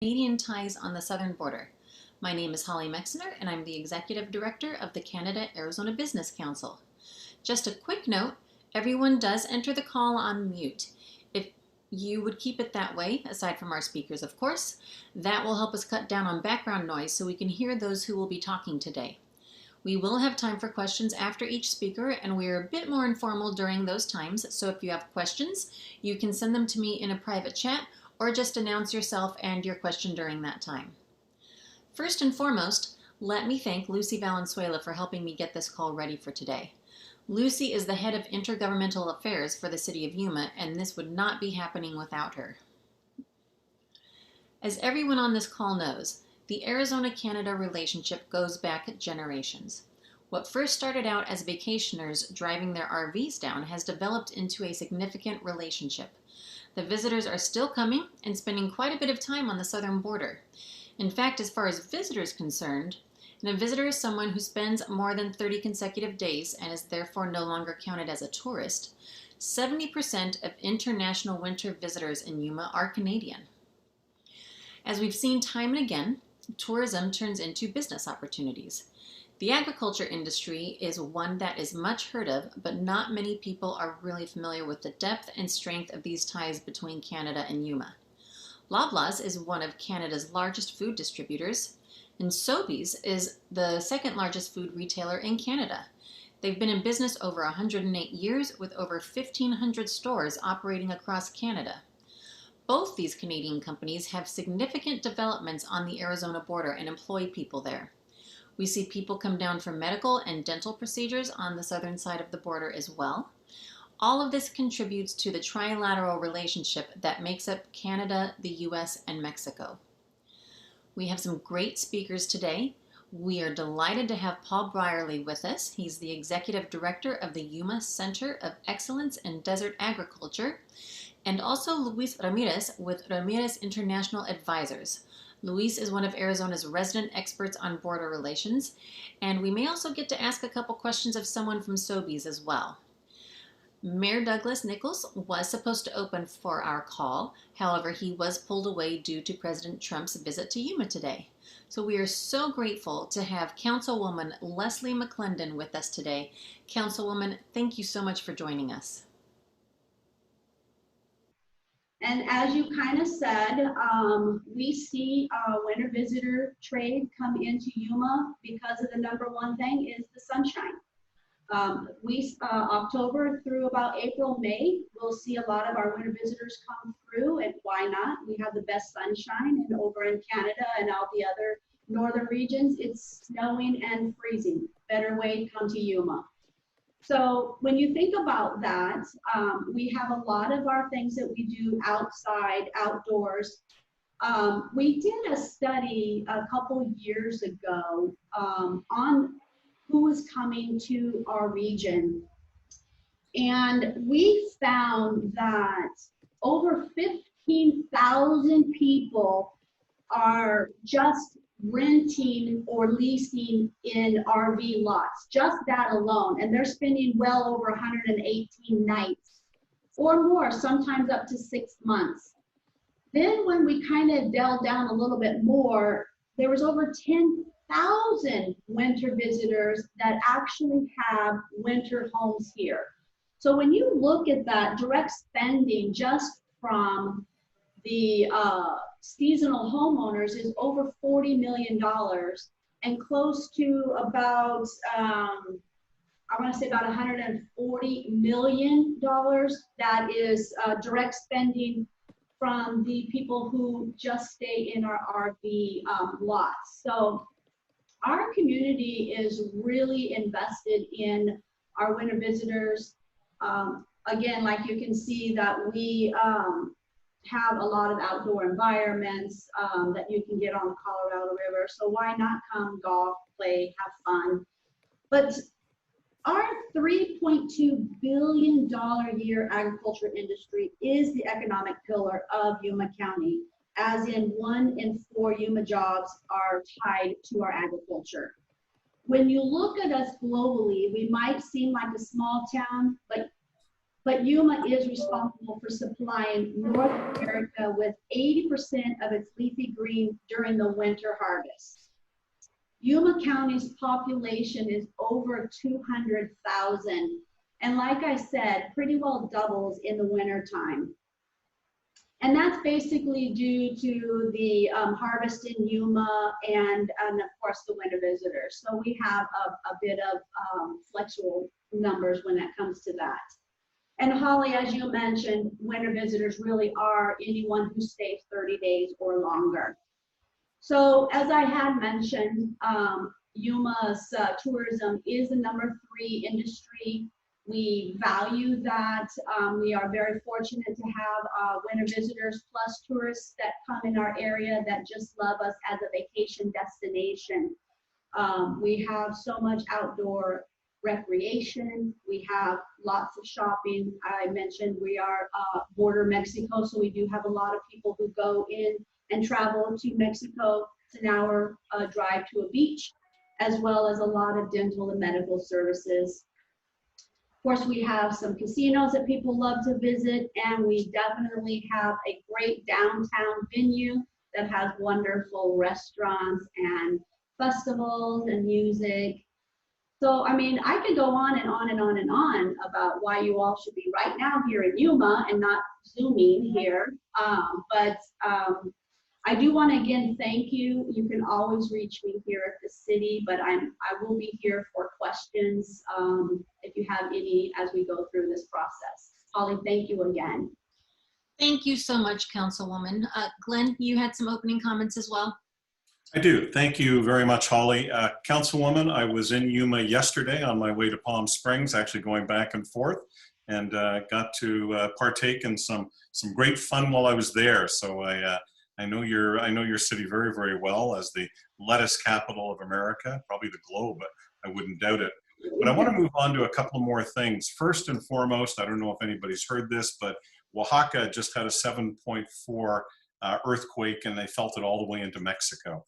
Canadian ties on the southern border. My name is Holly Mexner, and I'm the Executive Director of the Canada-Arizona Business Council. Just a quick note, everyone does enter the call on mute. If you would keep it that way, aside from our speakers, of course, that will help us cut down on background noise so we can hear those who will be talking today. We will have time for questions after each speaker, and we are a bit more informal during those times, so if you have questions, you can send them to me in a private chat or just announce yourself and your question during that time. First and foremost, let me thank Lucy Valenzuela for helping me get this call ready for today. Lucy is the head of intergovernmental affairs for the city of Yuma, and this would not be happening without her. As everyone on this call knows, the Arizona-Canada relationship goes back generations. What first started out as vacationers driving their RVs down has developed into a significant relationship. The visitors are still coming and spending quite a bit of time on the southern border. In fact, as far as visitors concerned, and a visitor is someone who spends more than 30 consecutive days and is therefore no longer counted as a tourist, 70% of international winter visitors in Yuma are Canadian. As we've seen time and again, tourism turns into business opportunities. The agriculture industry is one that is much heard of, but not many people are really familiar with the depth and strength of these ties between Canada and Yuma. Loblaws is one of Canada's largest food distributors, and Sobeys is the second largest food retailer in Canada. They've been in business over 108 years with over 1,500 stores operating across Canada. Both these Canadian companies have significant developments on the Arizona border and employ people there. We see people come down for medical and dental procedures on the southern side of the border as well. All of this contributes to the trilateral relationship that makes up Canada, the US, and Mexico. We have some great speakers today. We are delighted to have Paul Brierly with us. He's the Executive Director of the Yuma Center of Excellence in Desert Agriculture, and also Luis Ramirez with Ramirez International Advisors. Luis is one of Arizona's resident experts on border relations, and we may also get to ask a couple questions of someone from Sobeys as well. Mayor Douglas Nichols was supposed to open for our call. However, he was pulled away due to President Trump's visit to Yuma today. So we are so grateful to have Councilwoman Leslie McClendon with us today. Councilwoman, thank you so much for joining us. And as you kind of said, we see winter visitor trade come into Yuma because of the number one thing is the sunshine. October through about April, May, we'll see a lot of our winter visitors come through, and why not? We have the best sunshine, and over in Canada and all the other northern regions, it's snowing and freezing. Better way to come to Yuma. So when you think about that, we have a lot of our things that we do outside, outdoors. We did a study a couple years ago on who was coming to our region. And we found that over 15,000 people are just renting or leasing in RV lots, just that alone. And they're spending well over 118 nights or more, sometimes up to 6 months. Then when we kind of delved down a little bit more, there was over 10,000 winter visitors that actually have winter homes here. So when you look at that direct spending just from the seasonal homeowners is over $40 million and close to about, I want to say about $140 million that is direct spending from the people who just stay in our RV lots. So our community is really invested in our winter visitors. Again, like you can see that we have a lot of outdoor environments that you can get on the Colorado River. So why not come golf, play, have fun? But our $3.2 billion a year agriculture industry is the economic pillar of Yuma County, as in 1 in 4 Yuma jobs are tied to our agriculture. When you look at us globally, we might seem like a small town, but but Yuma is responsible for supplying North America with 80% of its leafy green during the winter harvest. Yuma County's population is over 200,000, and like I said, pretty well doubles in the wintertime. And that's basically due to the harvest in Yuma and of course the winter visitors. So we have a bit of flexible numbers when it comes to that. And Holly, as you mentioned, winter visitors really are anyone who stays 30 days or longer. So as I had mentioned, Yuma's tourism is the #3 industry. We value that. We are very fortunate to have winter visitors plus tourists that come in our area that just love us as a vacation destination. We have so much outdoor recreation. We have lots of shopping. I mentioned we are border Mexico, so we do have a lot of people who go in and travel to Mexico. It's an hour drive to a beach, as well as a lot of dental and medical services. Of course, we have some casinos that people love to visit, and we definitely have a great downtown venue that has wonderful restaurants and festivals and music. So, I mean, I could go on and on and on and on about why you all should be right now here in Yuma and not Zooming here. I do want to again thank you. You can always reach me here at the city, but I will be here for questions if you have any as we go through this process. Holly, thank you again. Thank you so much, Councilwoman. Glenn, you had some opening comments as well? I do. Thank you very much, Holly. Councilwoman, I was in Yuma yesterday on my way to Palm Springs, actually going back and forth, and got to partake in some great fun while I was there. So I know your city very, very well as the lettuce capital of America, probably the globe, I wouldn't doubt it. But I want to move on to a couple more things. First and foremost, I don't know if anybody's heard this, but Oaxaca just had a 7.4 earthquake, and they felt it all the way into Mexico.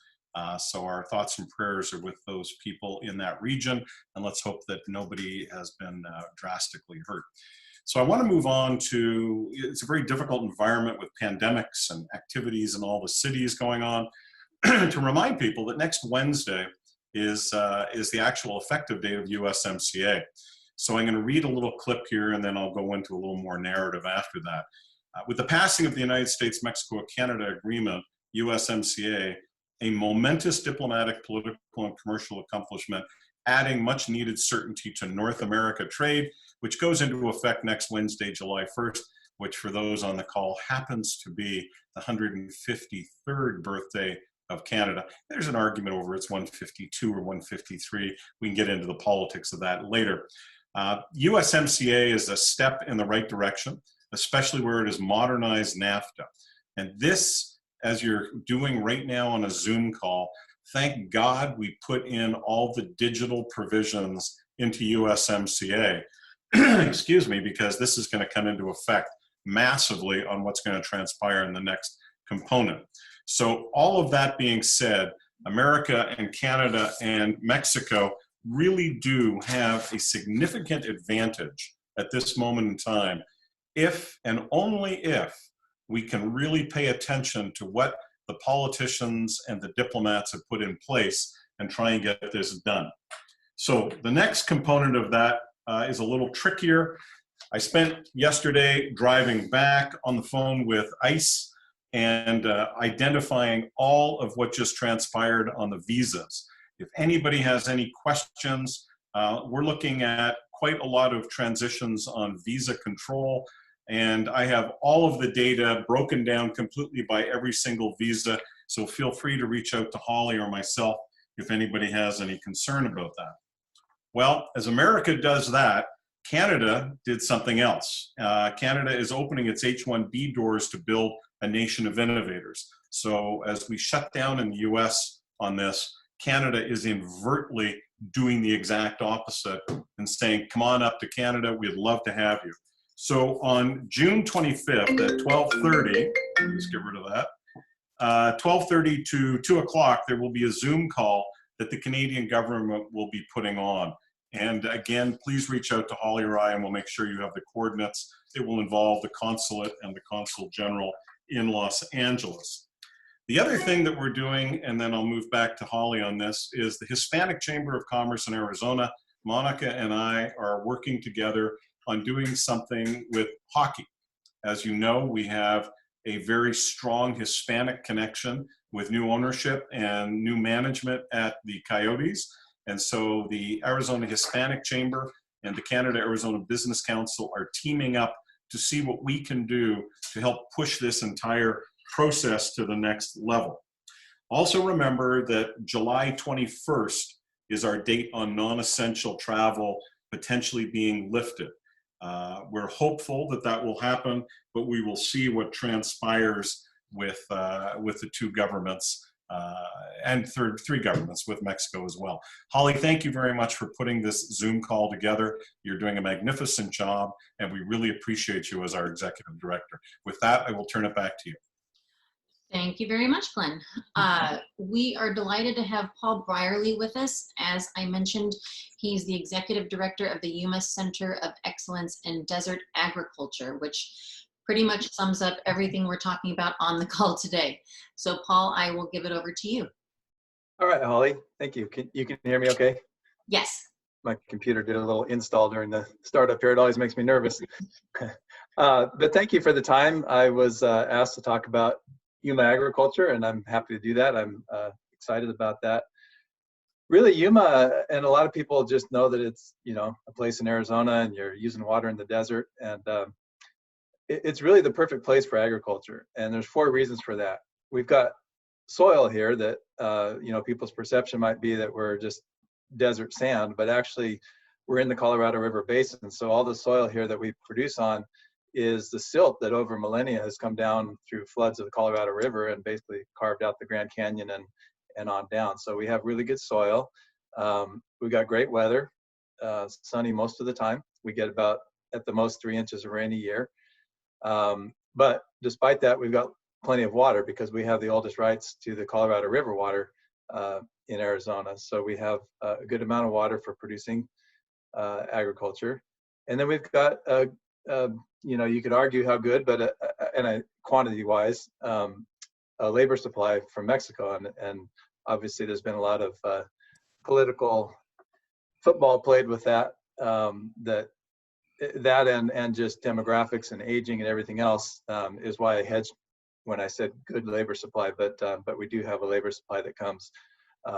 So our thoughts and prayers are with those people in that region, and let's hope that nobody has been drastically hurt. So I want to move on to, it's a very difficult environment with pandemics and activities in all the cities going on, to remind people that next Wednesday is the actual effective date of USMCA. So I'm going to read a little clip here, and then I'll go into a little more narrative after that. With the passing of the United States-Mexico-Canada Agreement, USMCA, a momentous diplomatic, political, and commercial accomplishment, adding much needed certainty to North America trade, which goes into effect next Wednesday, July 1st, which for those on the call happens to be the 153rd birthday of Canada. There's an argument over it's 152 or 153. We can get into the politics of that later. USMCA is a step in the right direction, especially where it has modernized NAFTA. And this, as you're doing right now on a Zoom call, thank God we put in all the digital provisions into USMCA, excuse me, because this is going to come into effect massively on what's going to transpire in the next component. So all of that being said, America and Canada and Mexico really do have a significant advantage at this moment in time, if and only if we can really pay attention to what the politicians and the diplomats have put in place and try and get this done. So the next component of that is a little trickier. I spent yesterday driving back on the phone with ICE and identifying all of what just transpired on the visas. If anybody has any questions, we're looking at quite a lot of transitions on visa control, and I have all of the data broken down completely by every single visa, so feel free to reach out to Holly or myself if anybody has any concern about that. Well, as America does that, Canada did something else. Canada is opening its H-1B doors to build a nation of innovators. So as we shut down in the US on this, Canada is overtly doing the exact opposite and saying, come on up to Canada, we'd love to have you. So on June 25th at 12:30, let's get rid of that, 12:30 to 2 o'clock, there will be a Zoom call that the Canadian government will be putting on. And again, please reach out to Holly or I, and we'll make sure you have the coordinates. It will involve the consulate and the consul general in Los Angeles. The other thing that we're doing, and then I'll move back to Holly on this, is the Hispanic Chamber of Commerce in Arizona. Monica and I are working together on doing something with hockey. As you know, we have a very strong Hispanic connection with new ownership and new management at the Coyotes. And so the Arizona Hispanic Chamber and the Canada-Arizona Business Council are teaming up to see what we can do to help push this entire process to the next level. Also remember that July 21st is our date on non-essential travel potentially being lifted. We're hopeful that that will happen, but we will see what transpires with the two governments and three governments with Mexico as well. Holly, thank you very much for putting this Zoom call together. You're doing a magnificent job, and we really appreciate you as our executive director. With that, I will turn it back to you. Thank you very much, Glenn. We are delighted to have Paul Brierly with us. As I mentioned, he's the executive director of the Yuma Center of Excellence in Desert Agriculture, which pretty much sums up everything we're talking about on the call today. So Paul, I will give it over to you. All right, Holly, thank you. You can hear me okay? Yes. My computer did a little install during the startup here. It always makes me nervous. But thank you for the time. I was asked to talk about Yuma agriculture, and I'm happy to do that. I'm excited about that. Really, Yuma, and a lot of people just know that it's, you know, a place in Arizona and you're using water in the desert, and it's really the perfect place for agriculture. And there's 4 reasons for that. We've got soil here that, you know, people's perception might be that we're just desert sand, but actually we're in the Colorado River Basin. So all the soil here that we produce on is the silt that over millennia has come down through floods of the Colorado River and basically carved out the Grand Canyon and on down. So we have really good soil. We've got great weather, sunny most of the time. We get about at the most 3 inches of rain a year. But despite that, we've got plenty of water because we have the oldest rights to the Colorado River water in Arizona. So we have a good amount of water for producing agriculture. And then we've got you know, you could argue how good, but quantity-wise, a labor supply from Mexico, and obviously there's been a lot of political football played with that, that and just demographics and aging and everything else is why I hedged when I said good labor supply. But we do have a labor supply that comes,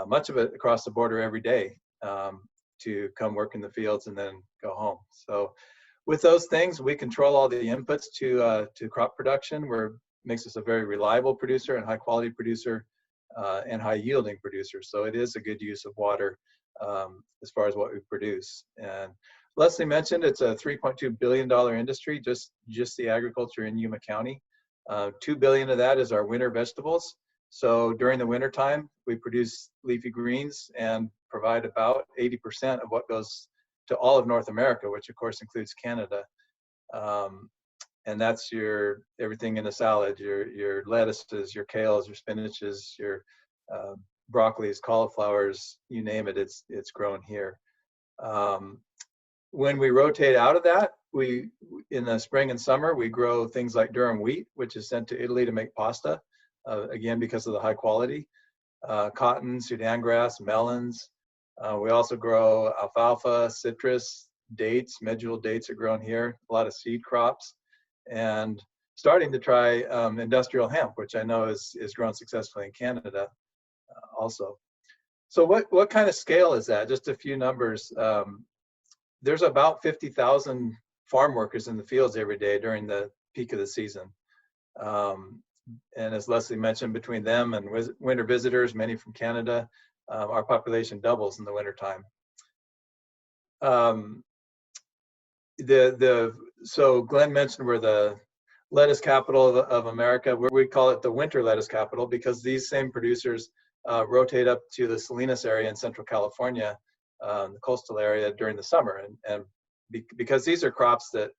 much of it across the border every day, to come work in the fields and then go home. So with those things, we control all the inputs to crop production. Makes us a very reliable producer and high quality producer and high yielding producer. So it is a good use of water as far as what we produce. And Leslie mentioned it's a $3.2 billion industry, just the agriculture in Yuma County. $2 billion of that is our winter vegetables. So during the winter time, we produce leafy greens and provide about 80% of what goes to all of North America, which of course includes Canada. And that's your everything in a salad, your lettuces, your kales, your spinaches, your broccolis, cauliflowers, you name it, it's grown here. When we rotate out of that, in the spring and summer, we grow things like durum wheat, which is sent to Italy to make pasta, again, because of the high quality. Cotton, Sudan grass, melons. We also grow alfalfa, citrus, dates. Medjool dates are grown here, a lot of seed crops, and starting to try industrial hemp, which I know is grown successfully in Canada also. So what kind of scale is that? Just a few numbers. There's about 50,000 farm workers in the fields every day during the peak of the season. And as Leslie mentioned, between them and winter visitors, many from Canada, our population doubles in the wintertime. So Glenn mentioned we're the lettuce capital of America. We call it the winter lettuce capital because these same producers rotate up to the Salinas area in Central California, the coastal area during the summer. And because these are crops that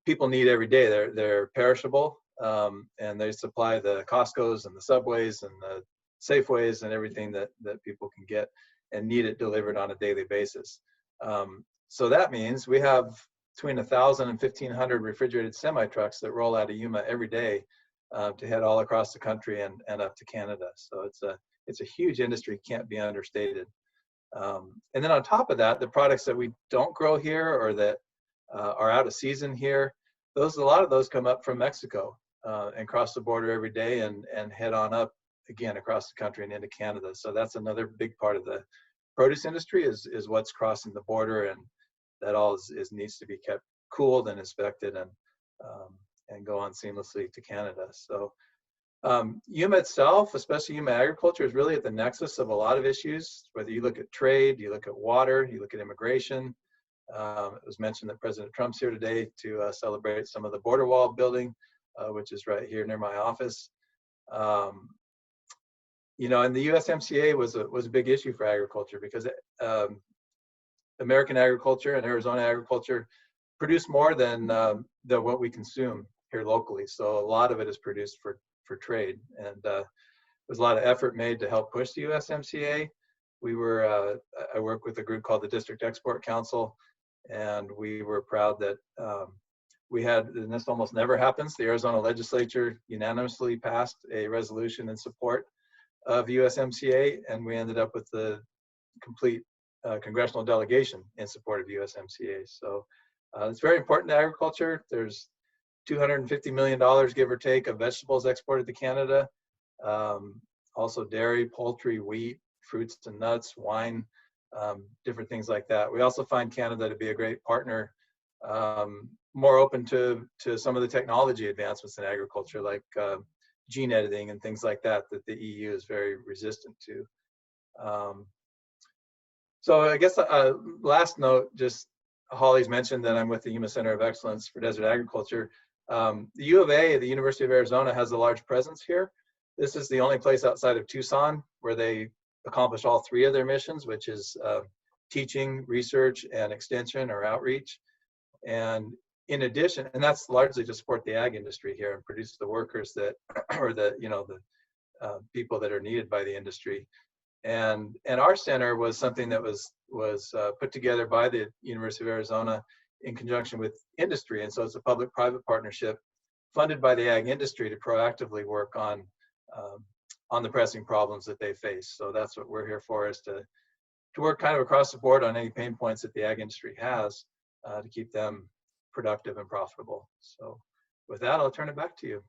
people need every day, they're perishable, and they supply the Costco's and the Subways and the Safeways and everything that people can get and need it delivered on a daily basis. So that means we have between 1,000 and 1,500 refrigerated semi-trucks that roll out of Yuma every day to head all across the country and up to Canada. So it's a huge industry, can't be understated. And then on top of that, the products that we don't grow here or that are out of season here, a lot of those come up from Mexico and cross the border every day and head on up again across the country and into Canada. So that's another big part of the produce industry is what's crossing the border, and that all needs to be kept cooled and inspected and go on seamlessly to Canada. So Yuma itself, especially Yuma agriculture, is really at the nexus of a lot of issues, whether you look at trade, you look at water, you look at immigration. It was mentioned that President Trump's here today to celebrate some of the border wall building, which is right here near my office. You know, and the USMCA was a big issue for agriculture because American agriculture and Arizona agriculture produce more than what we consume here locally. So a lot of it is produced for trade, and there's a lot of effort made to help push the USMCA. I work with a group called the District Export Council, and we were proud that and this almost never happens, the Arizona legislature unanimously passed a resolution in support of USMCA, and we ended up with the complete congressional delegation in support of USMCA. So it's very important to agriculture. There's $250 million, give or take, of vegetables exported to Canada. Also dairy, poultry, wheat, fruits and nuts, wine, different things like that. We also find Canada to be a great partner, more open to some of the technology advancements in agriculture, like gene editing and things like that the EU is very resistant to. So I guess last note, just Holly's mentioned that I'm with the Yuma Center of Excellence for Desert Agriculture. The U of A, the University of Arizona, has a large presence here. This is the only place outside of Tucson where they accomplish all three of their missions, which is teaching, research, and extension or outreach. And in addition, and that's largely to support the ag industry here and produce the workers that, or the people that are needed by the industry. And our center was something that was put together by the University of Arizona in conjunction with industry. And so it's a public-private partnership funded by the ag industry to proactively work on the pressing problems that they face. So that's what we're here for, is to work kind of across the board on any pain points that the ag industry has to keep them productive and profitable. So with that, I'll turn it back to you.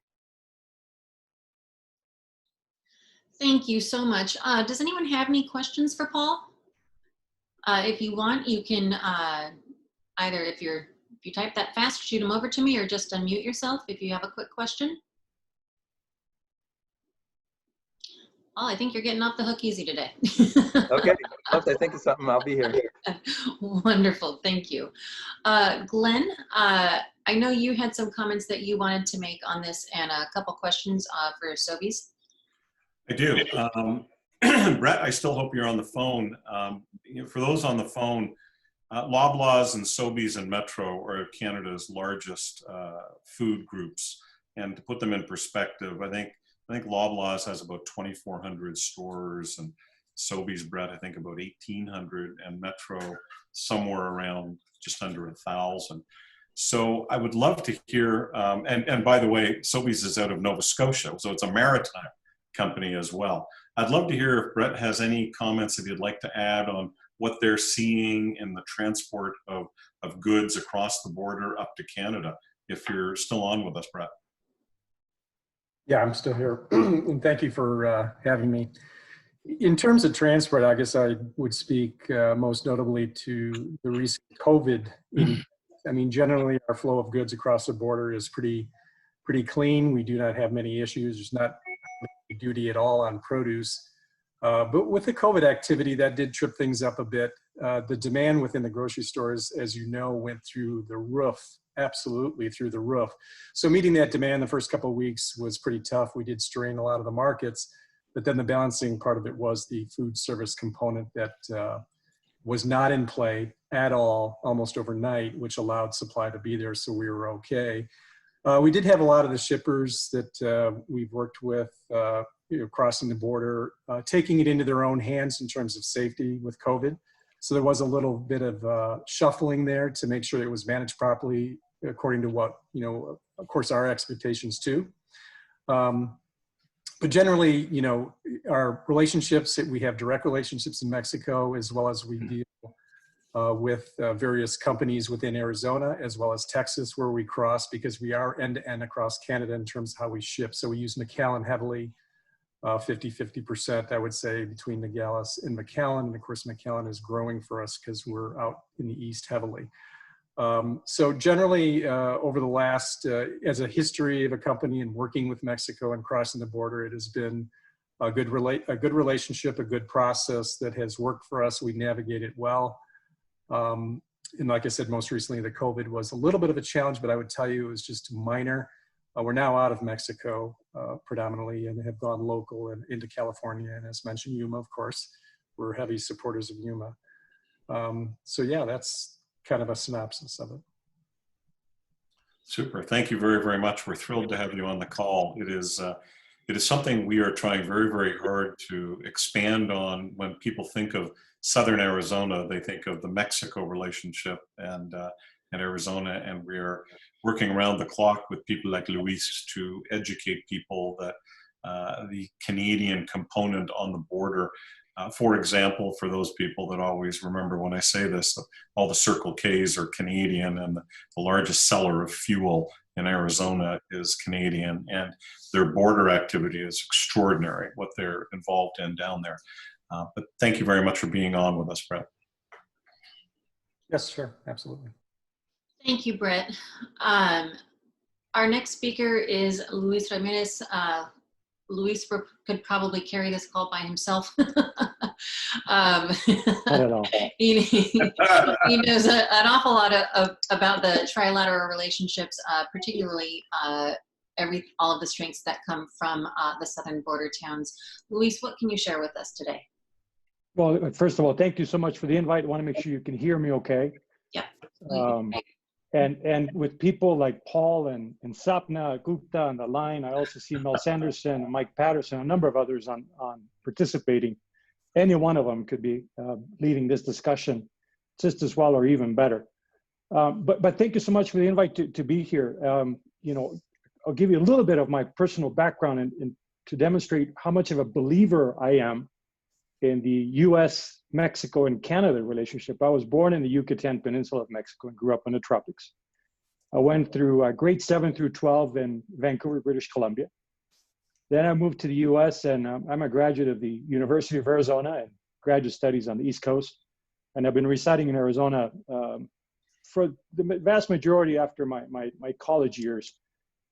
Thank you so much. Does anyone have any questions for Paul? If you want, you can either, if you type that fast, shoot them over to me, or just unmute yourself if you have a quick question. Oh, I think you're getting off the hook easy today. Okay, once I think of something, I'll be here. Wonderful, thank you. Glenn, I know you had some comments that you wanted to make on this and a couple questions for Sobeys. I do. Brett, I still hope you're on the phone. For those on the phone, Loblaws and Sobeys and Metro are Canada's largest food groups. And to put them in perspective, I think Loblaws has about 2,400 stores, and Sobeys, Brett, I think about 1,800, and Metro somewhere around just under 1,000. So I would love to hear, and by the way, Sobeys is out of Nova Scotia, so it's a maritime company as well. I'd love to hear if Brett has any comments if you'd like to add on what they're seeing in the transport of goods across the border up to Canada, if you're still on with us, Brett. Yeah, I'm still here. And thank you for having me. In terms of transport, I guess I would speak most notably to the recent COVID. I mean, generally our flow of goods across the border is pretty clean. We do not have many issues. There's not any duty at all on produce. But with the COVID activity, that did trip things up a bit. The demand within the grocery stores, as you know, went through the roof, absolutely through the roof. So meeting that demand the first couple of weeks was pretty tough. We did strain a lot of the markets, but then the balancing part of it was the food service component that was not in play at all almost overnight, which allowed supply to be there, so we were okay. We did have a lot of the shippers that we've worked with crossing the border, taking it into their own hands in terms of safety with COVID. So there was a little bit of shuffling there to make sure it was managed properly according to what, of course, our expectations too. But generally, our relationships, we have direct relationships in Mexico, as well as we deal with various companies within Arizona, as well as Texas, where we cross, because we are end-to-end across Canada in terms of how we ship. So we use McAllen heavily, 50%, I would say, between Nogales and McAllen. And of course, McAllen is growing for us because we're out in the east heavily. So generally, over the last, as a history of a company and working with Mexico and crossing the border, it has been a good relationship, a good process that has worked for us. We navigate it well. And like I said, most recently, the COVID was a little bit of a challenge, but I would tell you it was just minor. We're now out of Mexico predominantly and have gone local and into California. And as mentioned, Yuma, of course, we're heavy supporters of Yuma. So yeah, that's kind of a synopsis of it. Super. Thank you very, very much. We're thrilled to have you on the call. It is something we are trying very, very hard to expand on. When people think of Southern Arizona, they think of the Mexico relationship and Arizona, and we are working around the clock with people like Luis to educate people that the Canadian component on the border. For example, for those people that always remember when I say this, all the Circle Ks are Canadian, and the largest seller of fuel in Arizona is Canadian, and their border activity is extraordinary, what they're involved in down there. But thank you very much for being on with us, Brett. Yes, sure, absolutely. Thank you, Brett. Our next speaker is Luis Ramirez. Luis could probably carry this call by himself. I don't know. He knows an awful lot about the trilateral relationships, particularly all of the strengths that come from the southern border towns. Luis, what can you share with us today? Well, first of all, thank you so much for the invite. I want to make sure you can hear me okay. Yeah. And with people like Paul and Sapna Gupta on the line, I also see Mel Sanderson and Mike Patterson, a number of others on participating. Any one of them could be leading this discussion just as well or even better. But thank you so much for the invite to be here. I'll give you a little bit of my personal background and to demonstrate how much of a believer I am in the US, Mexico, and Canada relationship. I was born in the Yucatan Peninsula of Mexico and grew up in the tropics. I went through grade 7 through 12 in Vancouver, British Columbia. Then I moved to the US, and I'm a graduate of the University of Arizona and graduate studies on the East Coast. And I've been residing in Arizona for the vast majority after my college years,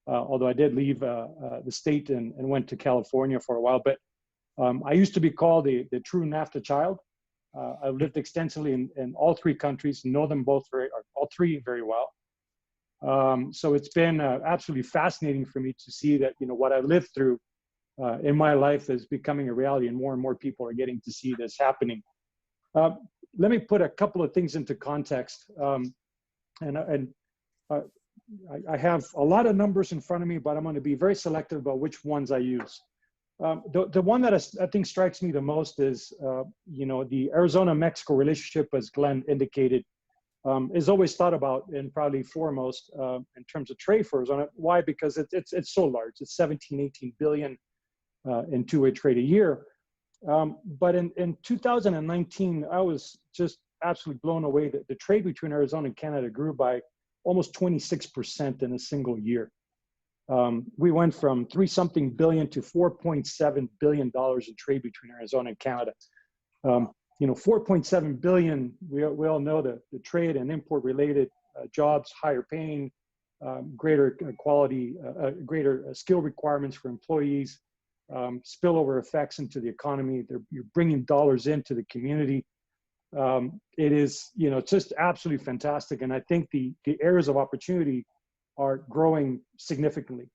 although I did leave the state and went to California for a while. But I used to be called the true NAFTA child. I've lived extensively in all three countries, know them all three very well. So it's been absolutely fascinating for me to see that, what I've lived through in my life is becoming a reality, and more people are getting to see this happening. Let me put a couple of things into context. I have a lot of numbers in front of me, but I'm going to be very selective about which ones I use. The one that I think strikes me the most is, the Arizona-Mexico relationship, as Glenn indicated, is always thought about and probably foremost in terms of trade for Arizona. Why? Because it's so large. It's 17, 18 billion in two-way trade a year. But in 2019, I was just absolutely blown away that the trade between Arizona and Canada grew by almost 26% in a single year. We went from 3-something billion to $4.7 billion in trade between Arizona and Canada. 4.7 billion, we all know the trade and import related jobs, higher paying, greater quality, greater skill requirements for employees, spillover effects into the economy. You're bringing dollars into the community. It is, just absolutely fantastic. And I think the areas of opportunity are growing significantly.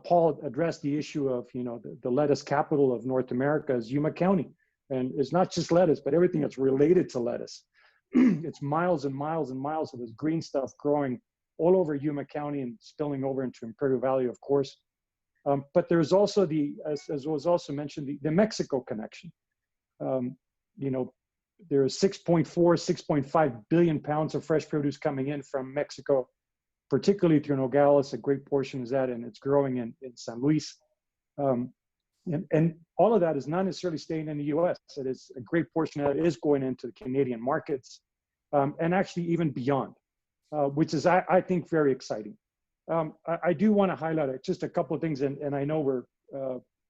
Paul addressed the issue of, the lettuce capital of North America is Yuma County. And it's not just lettuce, but everything that's related to lettuce. It's miles and miles and miles of this green stuff growing all over Yuma County and spilling over into Imperial Valley, of course. But there's also as was also mentioned, the Mexico connection. You know, there is 6.5 billion pounds of fresh produce coming in from Mexico, particularly through Nogales. A great portion is that, and it's growing in San Luis. And all of that is not necessarily staying in the U.S. It is a great portion of it is going into the Canadian markets, and actually even beyond, which is, I think, very exciting. I do want to highlight just a couple of things, and I know we're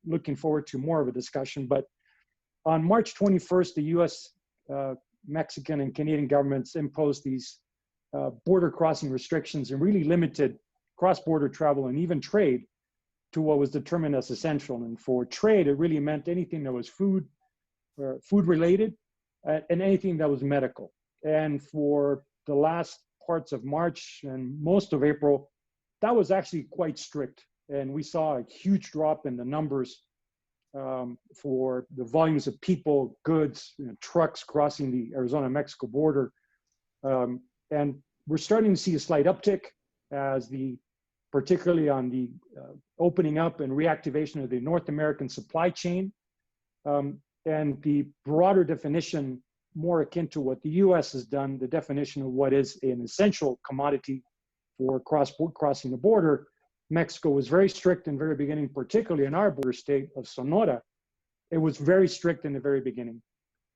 looking forward to more of a discussion, but on March 21st, the U.S., Mexican, and Canadian governments imposed these border crossing restrictions and really limited cross-border travel and even trade to what was determined as essential. And for trade, it really meant anything that was food related, and anything that was medical. And for the last parts of March and most of April, that was actually quite strict. And we saw a huge drop in the numbers for the volumes of people, goods, trucks crossing the Arizona-Mexico border. And we're starting to see a slight uptick as particularly on the opening up and reactivation of the North American supply chain, and the broader definition, more akin to what the U.S. has done, the definition of what is an essential commodity for crossing the border. Mexico was very strict in the very beginning, particularly in our border state of Sonora. It was very strict in the very beginning.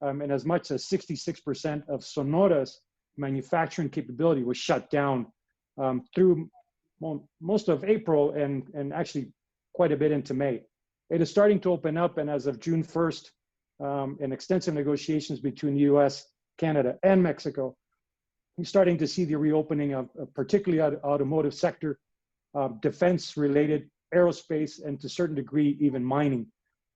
And as much as 66% of Sonora's manufacturing capability was shut down through most of April and actually quite a bit into May. It is starting to open up, and as of June 1st, in extensive negotiations between the US, Canada, and Mexico, we're starting to see the reopening of particularly automotive sector, defense-related, aerospace, and to a certain degree, even mining.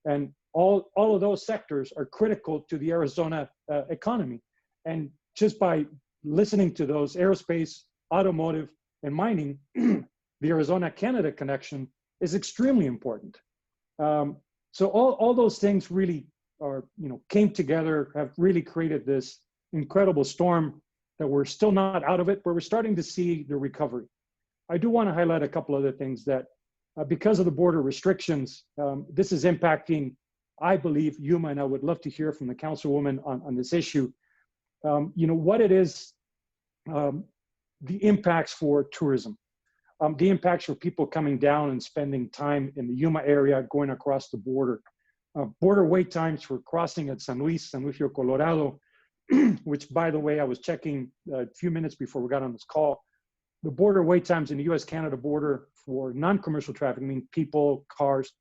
And all of those sectors are critical to the Arizona economy. And just by listening to those, aerospace, automotive, and mining, the Arizona-Canada connection is extremely important. So all those things really came together, have really created this incredible storm that we're still not out of it, but we're starting to see the recovery. I do want to highlight a couple other things that because of the border restrictions, this is impacting, I believe, Yuma, and I would love to hear from the councilwoman on this issue. What it is, the impacts for tourism, the impacts for people coming down and spending time in the Yuma area, going across the border. Border wait times for crossing at San Luis Rio Colorado, which, by the way, I was checking a few minutes before we got on this call. The border wait times in the US-Canada border for non-commercial traffic, I mean people, cars,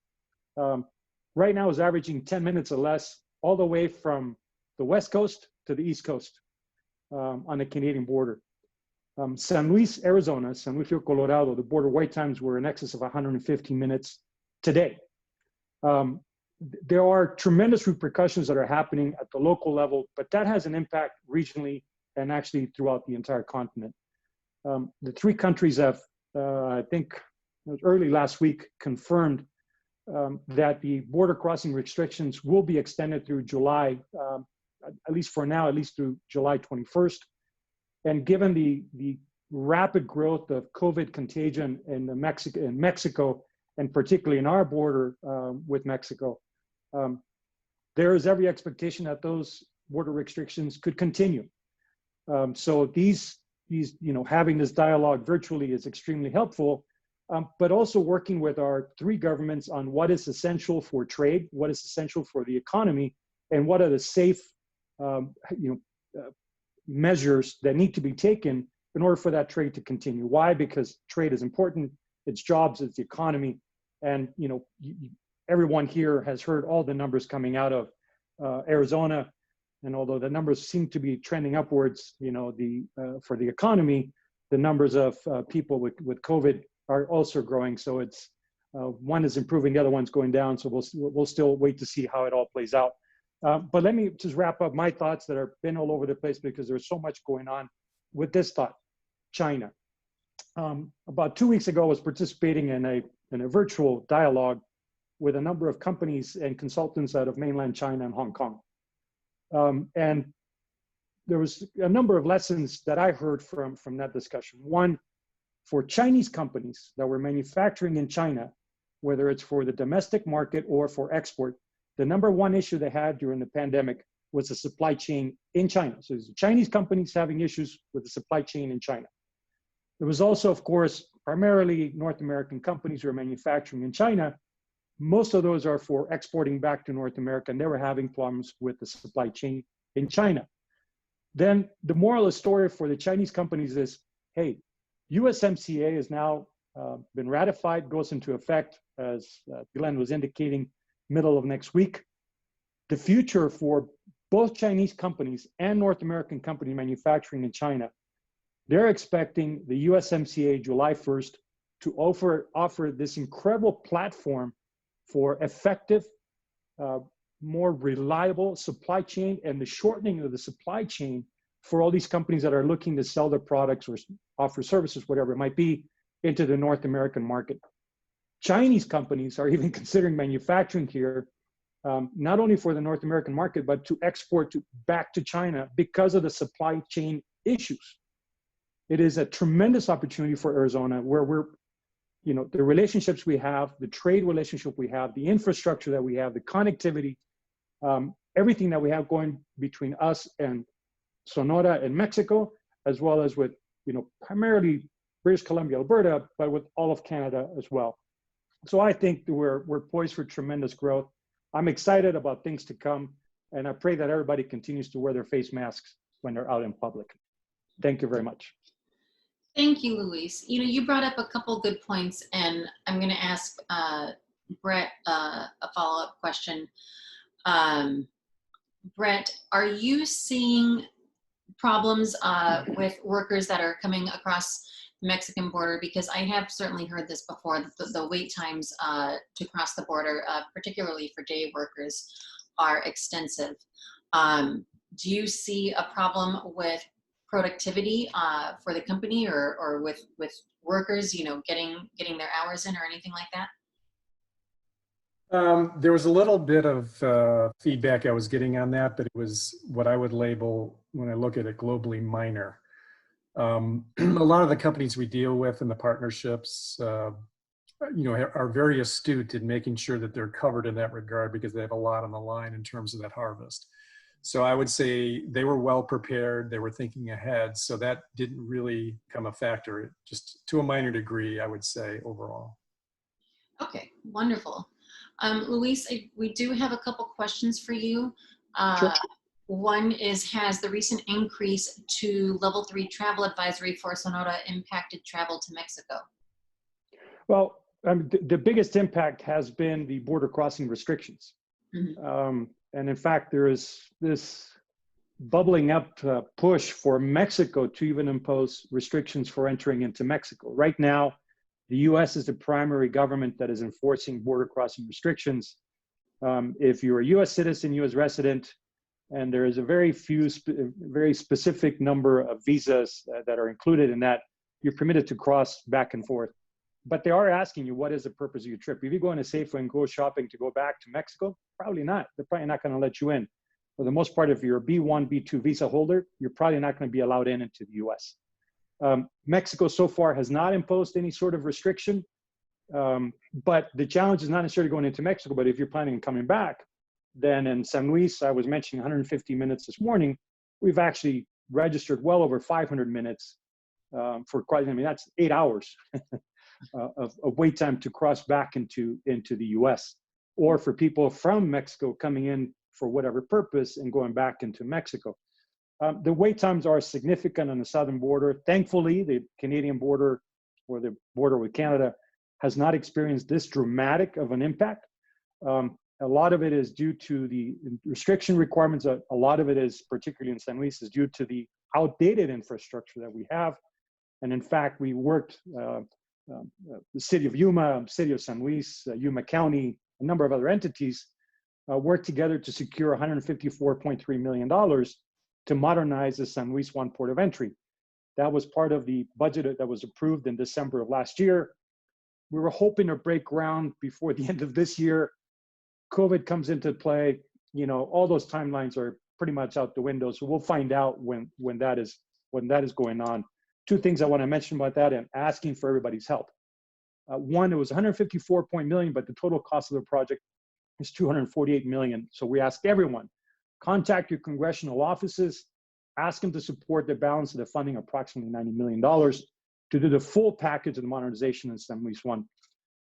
right now is averaging 10 minutes or less, all the way from the West Coast to the East Coast on the Canadian border. San Luis, Arizona, San Luis Rio Colorado, the border wait times were in excess of 115 minutes today. There are tremendous repercussions that are happening at the local level, but that has an impact regionally and actually throughout the entire continent. The three countries have, I think it was early last week, confirmed that the border crossing restrictions will be extended through July, at least for now, at least through July 21st. And given the rapid growth of COVID contagion in Mexico, and particularly in our border with Mexico, there is every expectation that those border restrictions could continue. So these having this dialogue virtually is extremely helpful, but also working with our three governments on what is essential for trade, what is essential for the economy, and what are the safe measures that need to be taken in order for that trade to continue. Why? Because trade is important, it's jobs, it's the economy. And everyone here has heard all the numbers coming out of Arizona. And although the numbers seem to be trending upwards, for the economy, the numbers of people with COVID are also growing. So it's one is improving, the other one's going down. So we'll still wait to see how it all plays out. But let me just wrap up my thoughts that have been all over the place because there's so much going on with this thought. China. About 2 weeks ago, I was participating in a virtual dialogue with a number of companies and consultants out of mainland China and Hong Kong. And there was a number of lessons that I heard from that discussion. One, for Chinese companies that were manufacturing in China, whether it's for the domestic market or for export, the number one issue they had during the pandemic was the supply chain in China. So the Chinese companies having issues with the supply chain in China. There was also, of course, primarily North American companies who are manufacturing in China. Most of those are for exporting back to North America, and they were having problems with the supply chain in China. Then the moral of the story for the Chinese companies is, hey, USMCA has now been ratified, goes into effect, as Glenn was indicating, middle of next week. The future for both Chinese companies and North American company manufacturing in China, they're expecting the USMCA July 1st to offer this incredible platform for effective, more reliable supply chain and the shortening of the supply chain for all these companies that are looking to sell their products or offer services, whatever it might be, into the North American market. Chinese companies are even considering manufacturing here, not only for the North American market, but to export back to China because of the supply chain issues. It is a tremendous opportunity for Arizona where the relationships we have, the trade relationship we have, the infrastructure that we have, the connectivity, everything that we have going between us and Sonora and Mexico, as well as with, primarily British Columbia, Alberta, but with all of Canada as well. So I think we're poised for tremendous growth. I'm excited about things to come, and I pray that everybody continues to wear their face masks when they're out in public. Thank you very much. Thank you, Luis. You brought up a couple good points, and I'm going to ask Brett a follow-up question. Brett, are you seeing problems with workers that are coming across the Mexican border? Because I have certainly heard this before, the wait times to cross the border, particularly for day workers, are extensive. Do you see a problem with productivity for the company or with workers, getting their hours in or anything like that? There was a little bit of feedback I was getting on that, but it was what I would label, when I look at it globally, minor. A lot of the companies we deal with and the partnerships, are very astute in making sure that they're covered in that regard because they have a lot on the line in terms of that harvest. So I would say they were well prepared. They were thinking ahead. So that didn't really become a factor, just to a minor degree, I would say, overall. Okay, wonderful. Luis, we do have a couple questions for you. Sure. One is, has the recent increase to level 3 travel advisory for Sonora impacted travel to Mexico? Well, the biggest impact has been the border crossing restrictions. Mm-hmm. And in fact, there is this bubbling up push for Mexico to even impose restrictions for entering into Mexico. Right now, the U.S. is the primary government that is enforcing border crossing restrictions. If you're a U.S. citizen, U.S. resident, and there is a very specific number of visas that are included in that, you're permitted to cross back and forth. But they are asking you, what is the purpose of your trip? If you go in a Safeway and go shopping to go back to Mexico, probably not. They're probably not going to let you in. For the most part, if you're a B1, B2 visa holder, you're probably not going to be allowed into the U.S. Mexico so far has not imposed any sort of restriction, but the challenge is not necessarily going into Mexico, but if you're planning on coming back, then in San Luis, I was mentioning 150 minutes this morning, we've actually registered well over 500 minutes for quite, that's 8 hours of wait time to cross back into the US, or for people from Mexico coming in for whatever purpose and going back into Mexico. The wait times are significant on the southern border. Thankfully, the Canadian border, or the border with Canada, has not experienced this dramatic of an impact. A lot of it is due to the restriction requirements. A lot of it is, particularly in San Luis, is due to the outdated infrastructure that we have. And in fact, we worked, the city of Yuma, city of San Luis, Yuma County, a number of other entities worked together to secure $154.3 million to modernize the San Luis One port of entry. That was part of the budget that was approved in December of last year. We were hoping to break ground before the end of this year. COVID comes into play. All those timelines are pretty much out the window. So we'll find out when that is going on. Two things I want to mention about that, and asking for everybody's help. One, it was 154 million, but the total cost of the project is 248 million. So we ask everyone, contact your congressional offices, ask them to support the balance of the funding, approximately $90 million, to do the full package of the modernization in San Luis One.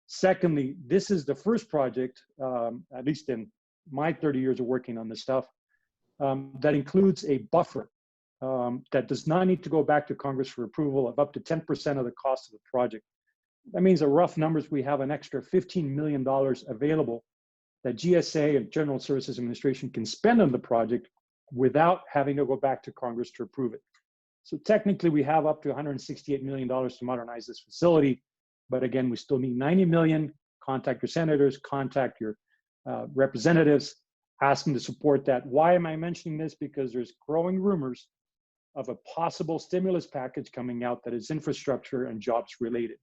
Secondly, this is the first project, at least in my 30 years of working on this stuff, that includes a buffer that does not need to go back to Congress for approval of up to 10% of the cost of the project. That means, the rough numbers, we have an extra $15 million available that GSA and General Services Administration can spend on the project without having to go back to Congress to approve it. So technically, we have up to $168 million to modernize this facility. But again, we still need 90 million. Contact your senators, contact your representatives, ask them to support that. Why am I mentioning this? Because there's growing rumors of a possible stimulus package coming out that is infrastructure and jobs related.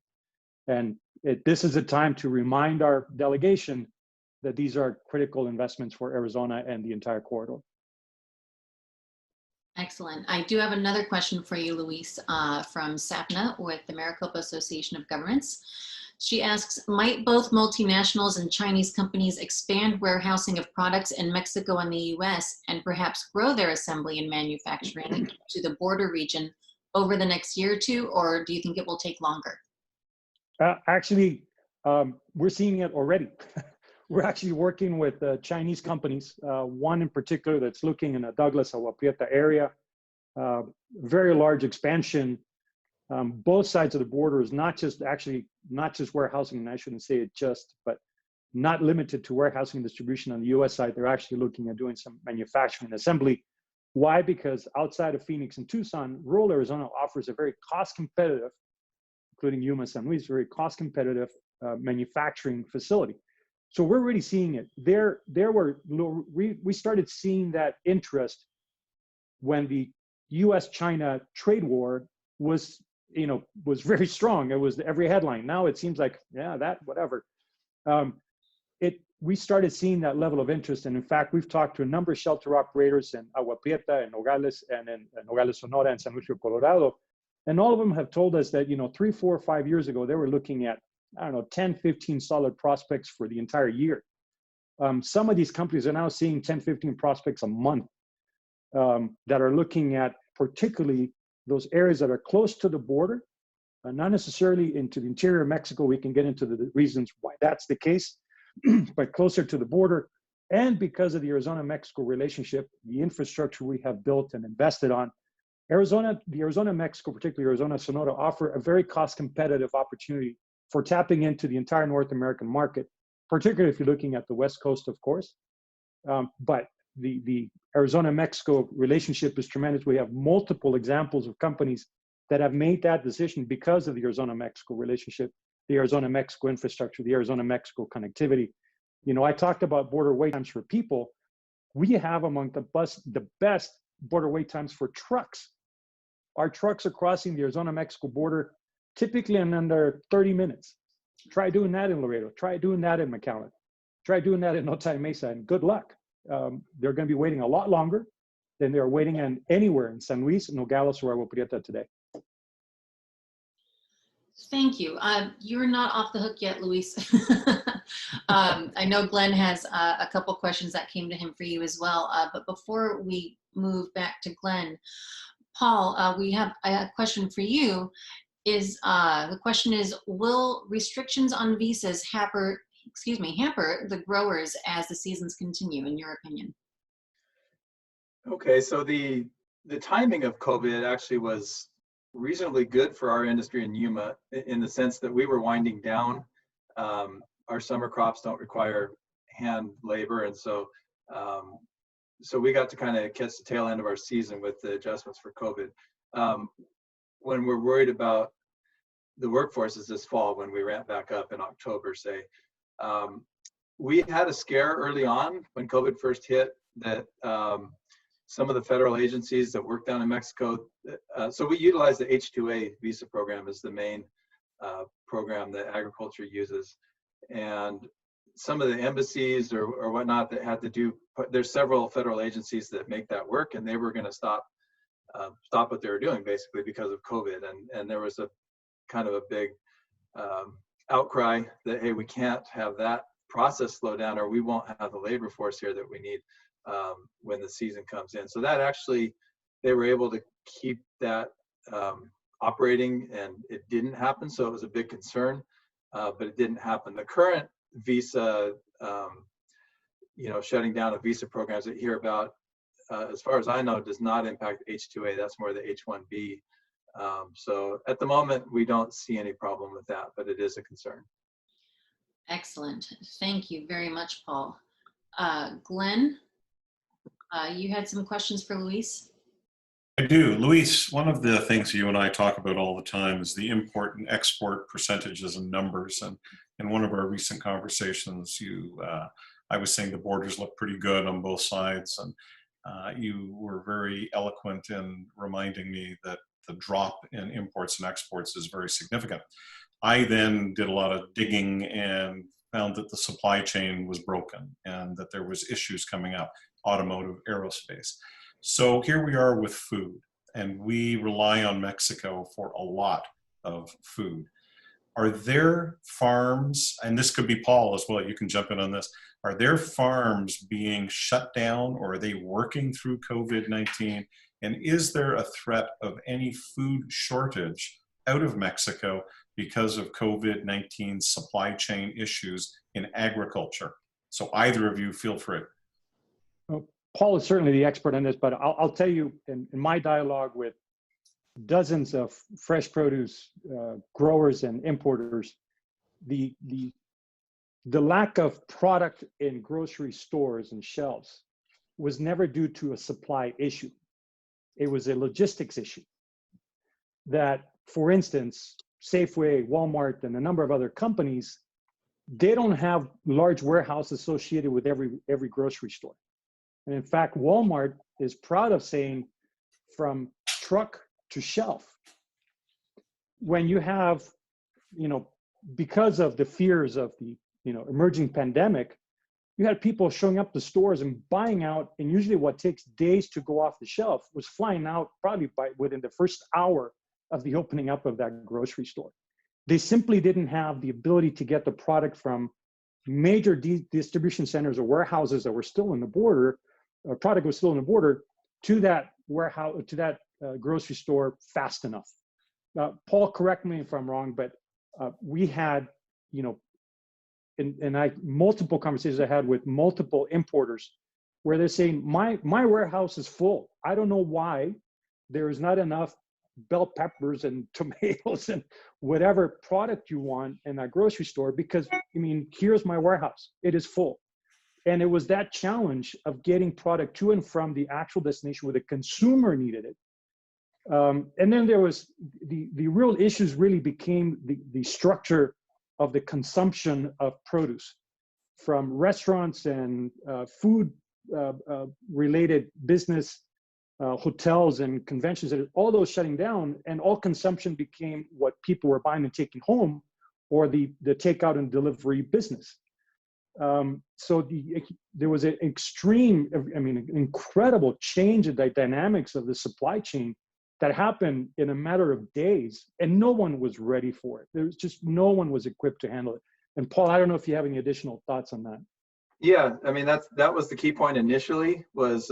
And this is a time to remind our delegation that these are critical investments for Arizona and the entire corridor. Excellent. I do have another question for you, Luis, from Sapna with the Maricopa Association of Governments. She asks, might both multinationals and Chinese companies expand warehousing of products in Mexico and the US and perhaps grow their assembly and manufacturing to the border region over the next year or two, or do you think it will take longer? Actually, we're seeing it already. We're actually working with Chinese companies, one in particular that's looking in the Douglas, Agua Prieta area, very large expansion. Both sides of the border is not just warehousing, and I shouldn't say it just, but not limited to warehousing and distribution on the US side. They're actually looking at doing some manufacturing and assembly. Why? Because outside of Phoenix and Tucson, rural Arizona offers a very cost competitive, including Yuma, San Luis, very cost competitive manufacturing facility. So we're already seeing it. We started seeing that interest when the U.S.-China trade war was very strong. It was every headline. Now it seems like, yeah, that, whatever. We started seeing that level of interest. And in fact, we've talked to a number of shelter operators in Agua Prieta and Nogales, and in Nogales, Sonora, and San Luis Rio Colorado. And all of them have told us that, 3, 4, 5 years ago, they were looking at, 10, 15 solid prospects for the entire year. Some of these companies are now seeing 10, 15 prospects a month that are looking at particularly those areas that are close to the border, not necessarily into the interior of Mexico. We can get into the reasons why that's the case, but closer to the border. And because of the Arizona-Mexico relationship, the infrastructure we have built and invested on, the Arizona-Mexico, particularly Arizona-Sonora, offer a very cost-competitive opportunity for tapping into the entire North American market, particularly if you're looking at the West Coast, of course. But the Arizona-Mexico relationship is tremendous. We have multiple examples of companies that have made that decision because of the Arizona-Mexico relationship, the Arizona-Mexico infrastructure, the Arizona-Mexico connectivity. I talked about border wait times for people. We have among the best border wait times for trucks. Our trucks are crossing the Arizona-Mexico border typically in under 30 minutes. Try doing that in Laredo. Try doing that in McAllen. Try doing that in Otay Mesa, and good luck. They're going to be waiting a lot longer than they're waiting in anywhere in San Luis, Nogales, or Agua Prieta today. Thank you. You're not off the hook yet, Luis. I know Glenn has a couple questions that came to him for you as well. But before we move back to Glenn, Paul, we have a question for you. The question is, will restrictions on visas hamper the growers as the seasons continue, in your opinion? Okay, so the timing of COVID actually was reasonably good for our industry in Yuma, in the sense that we were winding down. Our summer crops don't require hand labor, and so we got to kind of catch the tail end of our season with the adjustments for COVID. When we're worried about the workforce is this fall, when we ramp back up in October, say. We had a scare early on when COVID first hit that some of the federal agencies that work down in Mexico, so we utilize the H-2A visa program as the main program that agriculture uses. And some of the embassies or whatnot that had to do, there's several federal agencies that make that work, and they were going to stop what they were doing basically because of COVID. And there was a kind of a big outcry that, hey, we can't have that process slow down, or we won't have the labor force here that we need when the season comes in. So that actually, they were able to keep that operating, and it didn't happen. So it was a big concern, but it didn't happen. The current visa, shutting down of visa programs that you hear about, as far as I know, does not impact H-2A. That's more the H-1B. So at the moment, we don't see any problem with that, but it is a concern. Excellent. Thank you very much, Paul. Glenn, you had some questions for Luis? I do. Luis, one of the things you and I talk about all the time is the import and export percentages and numbers. And in one of our recent conversations, I was saying the borders look pretty good on both sides. And you were very eloquent in reminding me that the drop in imports and exports is very significant. I then did a lot of digging and found that the supply chain was broken and that there was issues coming up, automotive, aerospace. So here we are with food, and we rely on Mexico for a lot of food. Are there farms, and this could be Paul as well, you can jump in on this, are there farms being shut down, or are they working through COVID-19? And is there a threat of any food shortage out of Mexico because of COVID-19 supply chain issues in agriculture? So either of you, feel free. Well, Paul is certainly the expert on this, but I'll tell you, in my dialogue with dozens of fresh produce growers and importers, the lack of product in grocery stores and shelves was never due to a supply issue. It was a logistics issue. That, for instance, Safeway, Walmart, and a number of other companies, they don't have large warehouses associated with every grocery store. And in fact, Walmart is proud of saying from truck to shelf. When you have, because of the fears of the, emerging pandemic, you had people showing up to stores and buying out, and usually what takes days to go off the shelf was flying out probably within the first hour of the opening up of that grocery store. They simply didn't have the ability to get the product from major distribution centers or warehouses that were still in the border, or product was still in the border, to that warehouse, to that grocery store fast enough. Paul, correct me if I'm wrong, but we had, multiple conversations I had with multiple importers where they're saying, my warehouse is full. I don't know why there is not enough bell peppers and tomatoes and whatever product you want in that grocery store, because here's my warehouse, it is full. And it was that challenge of getting product to and from the actual destination where the consumer needed it. And then there was the real issues really became the structure of the consumption of produce from restaurants and food related business, hotels and conventions, all those shutting down, and all consumption became what people were buying and taking home, or the takeout and delivery business. So there was an extreme, incredible change in the dynamics of the supply chain that happened in a matter of days, and no one was ready for it. There was just no one was equipped to handle it. And Paul, I don't know if you have any additional thoughts on that. Yeah, that was the key point initially, was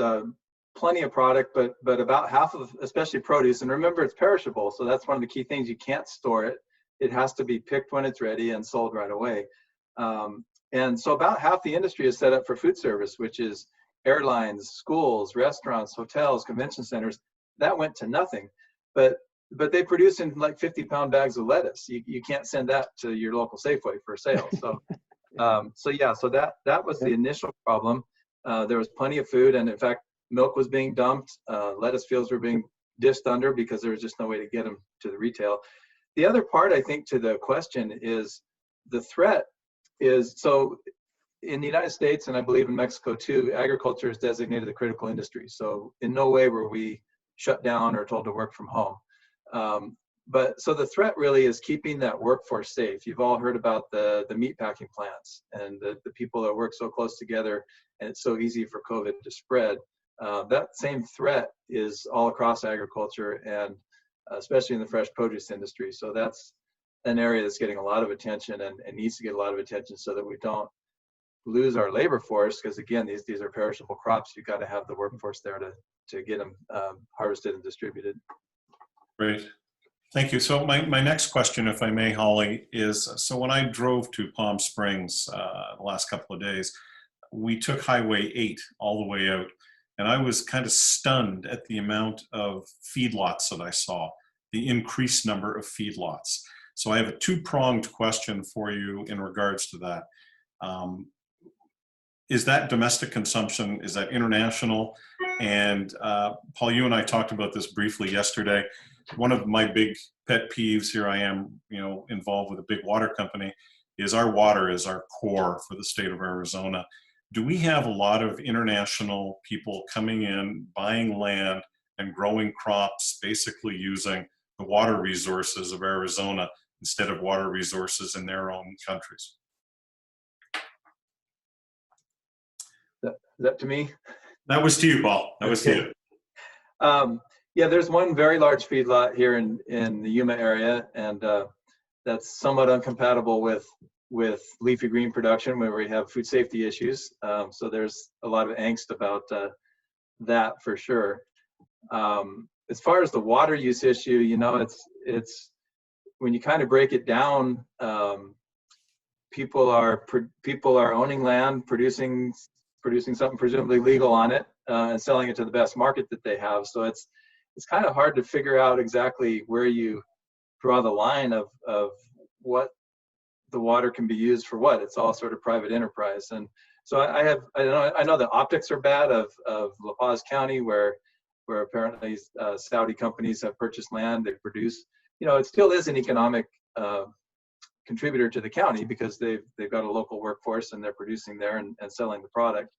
plenty of product, but about half of, especially produce, and remember it's perishable, so that's one of the key things. You can't store it. It has to be picked when it's ready and sold right away. And so about half the industry is set up for food service, which is airlines, schools, restaurants, hotels, convention centers. That went to nothing. But they produce in like 50-pound bags of lettuce. You can't send that to your local Safeway for sale. So so that was the initial problem. There was plenty of food, and in fact, milk was being dumped. Lettuce fields were being dished under because there was just no way to get them to the retail. The other part, I think, to the question is the threat is, so in the United States, and I believe in Mexico too, agriculture is designated a critical industry. So in no way were we shut down or told to work from home. But so the threat really is keeping that workforce safe. You've all heard about the meat packing plants and the people that work so close together, and it's so easy for COVID to spread. That same threat is all across agriculture, and especially in the fresh produce industry. So that's an area that's getting a lot of attention and needs to get a lot of attention so that we don't lose our labor force, because again, these are perishable crops. You've got to have the workforce there to get them harvested and distributed. Great. Thank you. So my next question, if I may, Holly, is, so when I drove to Palm Springs the last couple of days, we took Highway 8 all the way out, and I was kind of stunned at the amount of feedlots that I saw, the increased number of feedlots. So I have a two-pronged question for you in regards to that. Is that domestic consumption? Is that international? And Paul, you and I talked about this briefly yesterday. One of my big pet peeves, here I am, involved with a big water company, is our water is our core for the state of Arizona. Do we have a lot of international people coming in, buying land and growing crops, basically using the water resources of Arizona instead of water resources in their own countries? Is that to me? That was to you, Paul. That was to you. Yeah, there's one very large feedlot here in the Yuma area, and that's somewhat incompatible with leafy green production, where we have food safety issues. So there's a lot of angst about that for sure. As far as the water use issue, it's when you kind of break it down, people are owning land, producing something presumably legal on it, and selling it to the best market that they have. So it's kind of hard to figure out exactly where you draw the line of what the water can be used for what. It's all sort of private enterprise. And so I know the optics are bad of La Paz County, where apparently Saudi companies have purchased land, they produce. It still is an economic contributor to the county because they've got a local workforce and they're producing there and selling the product.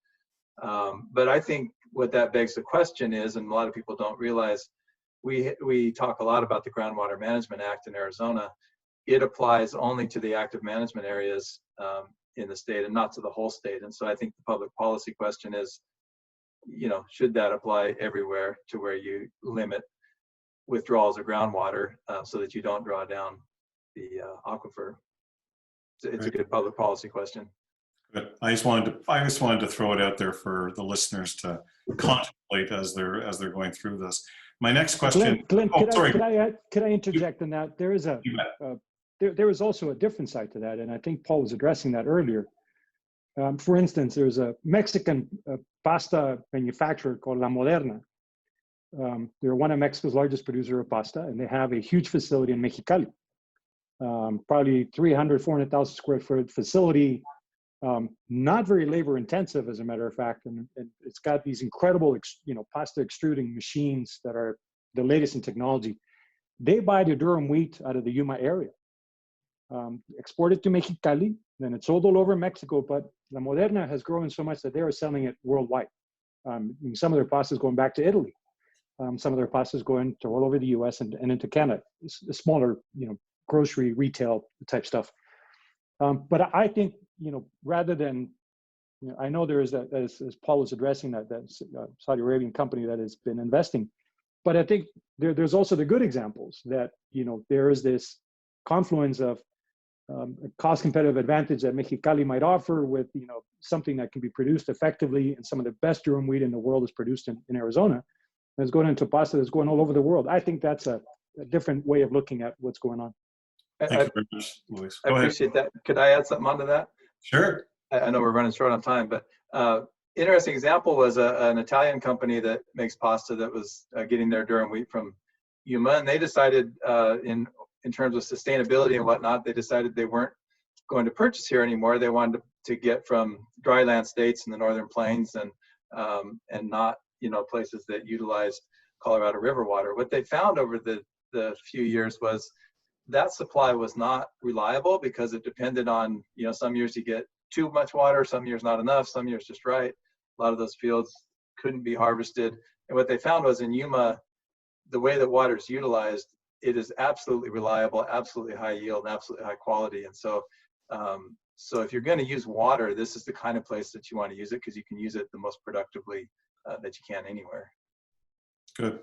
But I think what that begs the question is, and a lot of people don't realize, we talk a lot about the Groundwater Management Act in Arizona. It applies only to the active management areas in the state and not to the whole state. And so I think the public policy question is, should that apply everywhere, to where you limit withdrawals of groundwater so that you don't draw down the aquifer? It's a good public policy question. Good. I just wanted to throw it out there for the listeners to contemplate as they're going through this. My next question. Glenn, sorry. Could I interject in that? There is there is also a different side to that, and I think Paul was addressing that earlier. For instance, there's a Mexican pasta manufacturer called La Moderna. They're one of Mexico's largest producer of pasta, and they have a huge facility in Mexicali. Probably 400,000 square foot facility, not very labor intensive, as a matter of fact, and it's got these incredible pasta extruding machines that are the latest in technology. They buy the durum wheat out of the Yuma area, export it to Mexicali, then it's sold all over Mexico, but La Moderna has grown so much that they are selling it worldwide. Some of their pasta is going back to Italy. Some of their pasta is going to all over the US and into Canada. It's smaller, grocery retail type stuff. But I think, rather than, I know there is that, as Paul was addressing, that Saudi Arabian company that has been investing, but I think there's also the good examples that, there is this confluence of a cost competitive advantage that Mexicali might offer with, something that can be produced effectively, and some of the best durum wheat in the world is produced in Arizona, and it's going into pasta that's going all over the world. I think that's a different way of looking at what's going on. Thank you very much, Luis. I appreciate that. Could I add something onto that? Sure. I know we're running short on time, but interesting example was an Italian company that makes pasta that was getting their durum wheat from Yuma, and they decided in terms of sustainability and whatnot, they decided they weren't going to purchase here anymore. They wanted to get from dryland states in the Northern Plains and not places that utilized Colorado River water. What they found over the few years was that supply was not reliable, because it depended on, some years you get too much water, some years not enough, some years just right. A lot of those fields couldn't be harvested. And what they found was in Yuma, the way that water is utilized, it is absolutely reliable, absolutely high yield, and absolutely high quality. And so, so if you're going to use water, this is the kind of place that you want to use it, because you can use it the most productively that you can anywhere. Good.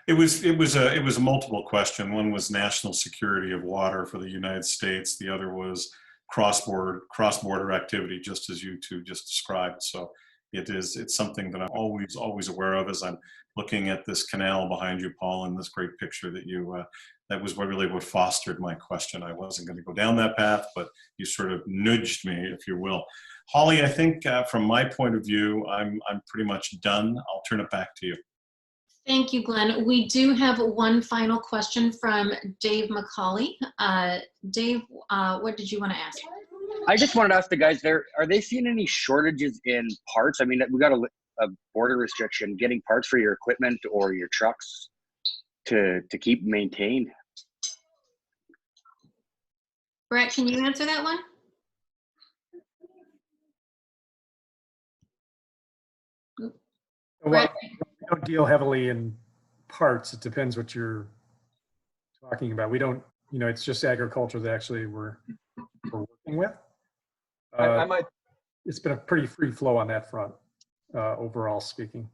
It was a multiple question. One was national security of water for the United States. The other was cross-border activity, just as you two just described. So it's something that I'm always aware of as I'm looking at this canal behind you, Paul, and this great picture that you that was really what fostered my question. I wasn't going to go down that path, but you sort of nudged me, if you will. Holly, I think from my point of view, I'm pretty much done. I'll turn it back to you. Thank you, Glenn. We do have one final question from Dave McCauley. Dave, what did you want to ask? I just wanted to ask the guys there, are they seeing any shortages in parts? I mean, we got a border restriction, getting parts for your equipment or your trucks to keep maintained. Brett, can you answer that one? Well, we don't deal heavily in parts. It depends what you're talking about. We don't, it's just agriculture that actually we're working with. I might. It's been a pretty free flow on that front, overall speaking.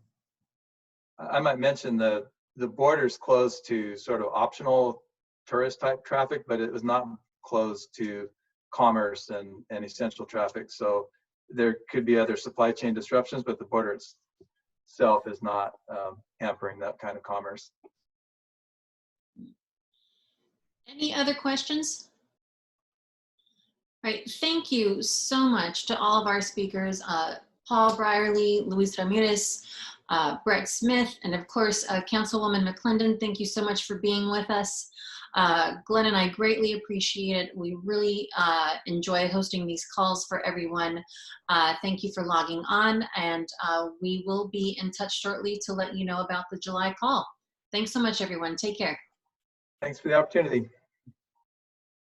I might mention the border's closed to sort of optional tourist type traffic, but it was not closed to commerce and essential traffic. So there could be other supply chain disruptions, but the border itself is not hampering that kind of commerce. Any other questions? All right, thank you so much to all of our speakers, Paul Brierly, Luis Ramirez, Brett Smith, and of course, Councilwoman McClendon. Thank you so much for being with us. Glenn and I greatly appreciate it. We really enjoy hosting these calls for everyone. Thank you for logging on, and we will be in touch shortly to let you know about the July call. Thanks so much, everyone. Take care. Thanks for the opportunity.